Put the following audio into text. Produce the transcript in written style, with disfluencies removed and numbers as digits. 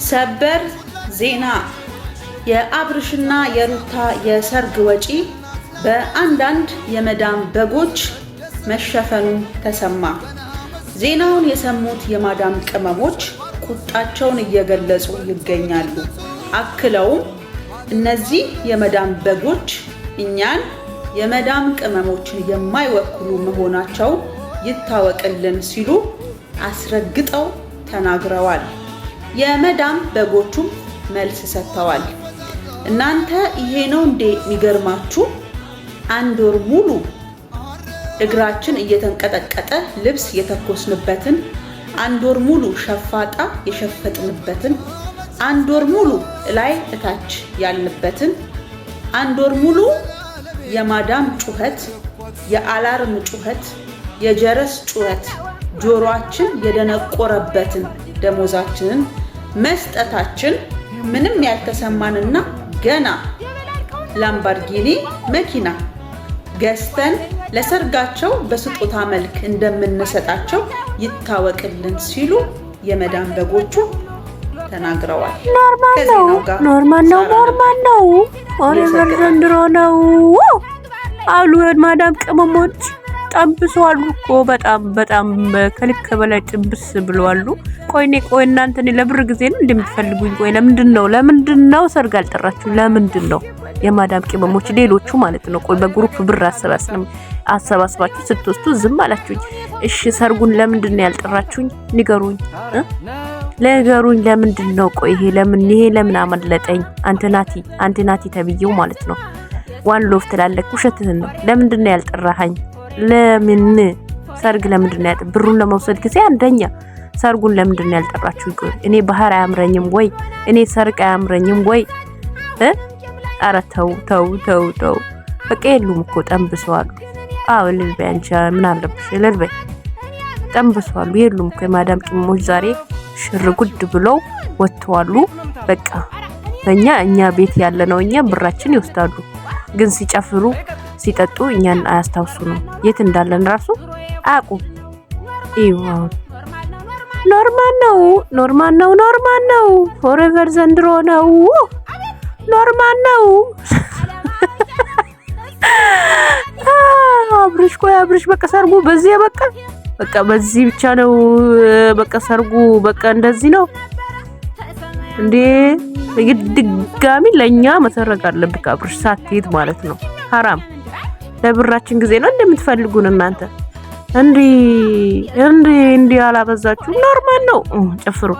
ሰበር ዜና የአብርሽና የሩታ የሰርግ ወጪ በአንዳንድ የመዳም በጎች መሸፈኑ ተሰማ። ዜናውን የሰሙት የማዳም ቅመሞች ቁጣቸውን እየገለጹ ይገኛሉ። አክለውም እነዚህ የመዳም በጎች እኛን የመዳም ቅመሞችን የማይወክሉ መሆናቸው ይታወቅልን ሲሉ አስረግጠው ተናግረዋል። የመዳም በጎቹም መልስ ሰጥተዋል። እናንተ ይሄ ነው እንዴ የሚገርማችሁ? አንድ ወር ሙሉ እግራችን እየተንቀጠቀጠ ልብስ የተኮስንበትን፣ አንድ ወር ሙሉ ሸፋጣ የሸፈጥንበትን፣ አንድ ወር ሙሉ ላይ እታች ያልንበትን፣ አንድ ወር ሙሉ የማዳም ጩኸት፣ የአላርም ጩኸት፣ የጀረስ ጩኸት ጆሮአችን የደነቆረበትን ደሞዛችንን መስጠታችን ምንም ያልተሰማንና ገና ላምባርጊኒ መኪና ገዝተን ለሰርጋቸው በስጦታ መልክ እንደምንሰጣቸው ይታወቅልን ሲሉ የመዳም በጎቹ ተናግረዋል። ኖርማል ነው ኦሬቨር ዘንድሮ ነው አሉ የማዳም ቅመሞች። ጠብሰዋል እኮ በጣም ከልክ በላይ ጥብስ ብለዋል። ቆይ እናንተ ለብር ጊዜ ነው እንደምትፈልጉኝ? ቆይ ለምንድነው ሰርግ አልጠራችሁ? ለምንድነው የማዳም ቅመሞች ሌሎቹ ማለት ነው? ቆይ በግሩፕ ብር አሰባስባችሁ ስትወስዱ ዝም አላችሁኝ። እሺ ሰርጉን ለምንድነው ያልጠራችሁኝ? ንገሩኝ። ለምንድነው? ቆይ ይሄ ለምን አመለጠኝ? አንተናቲ ተብዬው ማለት ነው። ዋን ሎፍ ትላለክ፣ ውሸትህን ነው። ለምንድነው ያልጠራኸኝ? ለምን ሰርግ ለምንድነው ብሩን ለመውሰድ ጊዜ አንደኛ ሰርጉን ለምንድነው ያልጠራችሁኝ? ቆይ እኔ ባህር አያምረኝም ወይ? እኔ ሰርግ አያምረኝም ወይ? ኧረ ተው በቃ የሉም እኮ ጠንብሰዋል። ልልበይ አንቺ ምን አለብሽ ልልበይ። ጠንብሰዋል የሉም እኮ የማዳም ቅመሞች ዛሬ ሽር ጉድ ብለው ወጥተዋሉ። በቃ እኛ ቤት ያለ ነው እኛ ብራችን ይወስዳሉ፣ ግን ሲጨፍሩ ሲጠጡ እኛን አያስታውሱንም። የት እንዳለን ራሱ አያውቁም። ይዋው ኖርማል ነው ፎሬቨር ዘንድሮ ነው። ኖርማል ነው። አብርሽ በቃ ሰርጉ በዚህ በቃ በዚህ ብቻ ነው። በቃ ሰርጉ በቃ እንደዚህ ነው እንዴ? ድጋሚ ለኛ መሰረግ አለብክ አብርሽ፣ ሳትሄድ ማለት ነው። ሐራም ለብራችን ጊዜ ነው እንደምትፈልጉን እናንተ። እንዴ አላበዛችሁ? ኖርማል ነው ጨፍሩ።